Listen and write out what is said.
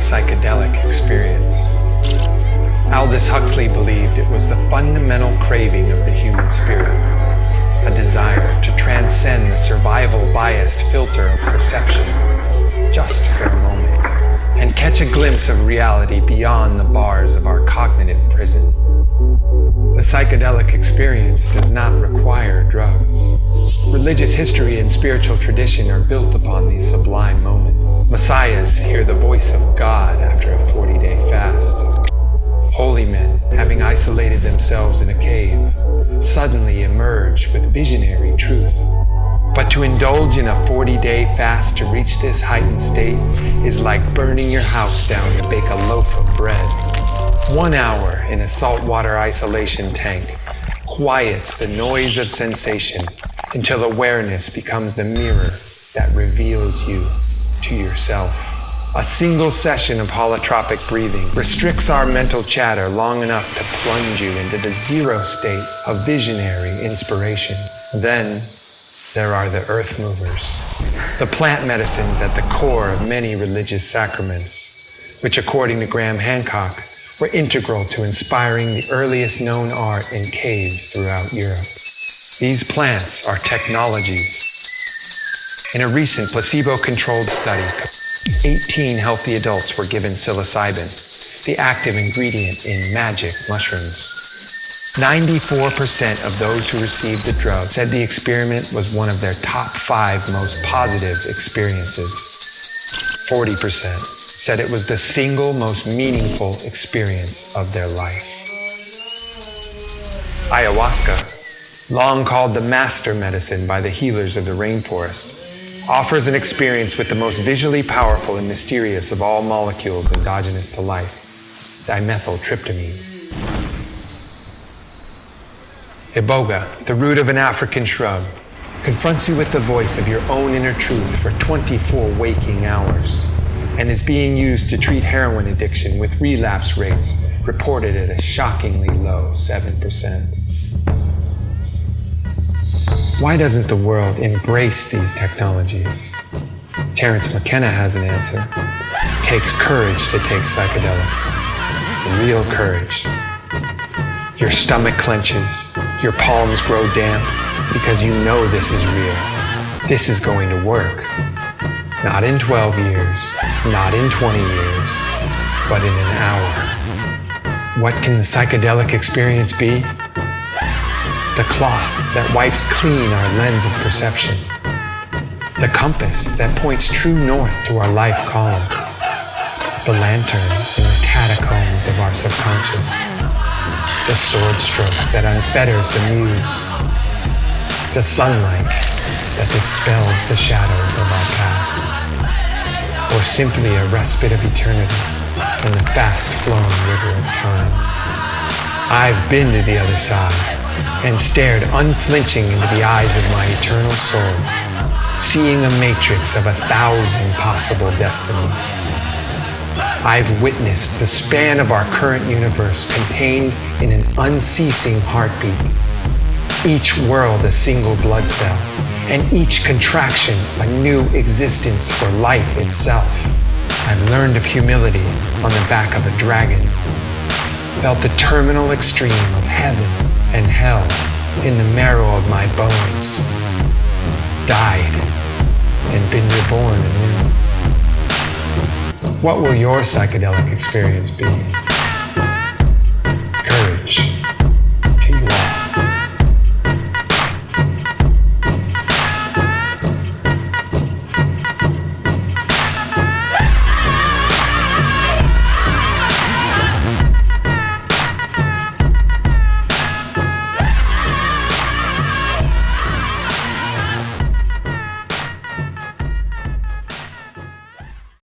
psychedelic experience. Aldous Huxley believed it was the fundamental craving of the human spirit, a desire to transcend the survival-biased filter of perception, just for a moment, and catch a glimpse of reality beyond the bars of our cognitive prison. The psychedelic experience does not require drugs. Religious history and spiritual tradition are built upon these sublime moments. Messiahs hear the voice of God after a 40-day fast. Holy men, having isolated themselves in a cave, suddenly emerge with visionary truth. But to indulge in a 40-day fast to reach this heightened state is like burning your house down to bake a loaf of bread. 1 hour in a saltwater isolation tank quiets the noise of sensation until awareness becomes the mirror that reveals you to yourself. A single session of holotropic breathing restricts our mental chatter long enough to plunge you into the zero state of visionary inspiration. Then there are the earth movers, the plant medicines at the core of many religious sacraments, which according to Graham Hancock were integral to inspiring the earliest known art in caves throughout Europe. These plants are technologies. In a recent placebo-controlled study, 18 healthy adults were given psilocybin, the active ingredient in magic mushrooms. 94% of those who received the drug said the experiment was one of their top 5 most positive experiences. 40% said it was the single most meaningful experience of their life. Ayahuasca, long called the master medicine by the healers of the rainforest, offers an experience with the most visually powerful and mysterious of all molecules endogenous to life, dimethyltryptamine. Iboga, the root of an African shrub, confronts you with the voice of your own inner truth for 24 waking hours, and is being used to treat heroin addiction with relapse rates reported at a shockingly low 7%. Why doesn't the world embrace these technologies? Terence McKenna has an answer. It takes courage to take psychedelics. Real courage. Your stomach clenches, your palms grow damp because you know this is real. This is going to work. Not in 12 years, not in 20 years, but in an hour. What can the psychedelic experience be? The cloth that wipes clean our lens of perception. The compass that points true north to our life calling. The lantern in the catacombs of our subconscious. The sword stroke that unfetters the muse. The sunlight that dispels the shadows of our past. Or simply a respite of eternity from the fast-flowing river of time. I've been to the other side and stared unflinching into the eyes of my eternal soul, seeing a matrix of 1,000 possible destinies. I've witnessed the span of our current universe contained in an unceasing heartbeat, each world a single blood cell, and each contraction a new existence for life itself. I've learned of humility on the back of a dragon, felt the terminal extreme of heaven and hell in the marrow of my bones, died and been reborn anew. What will your psychedelic experience be?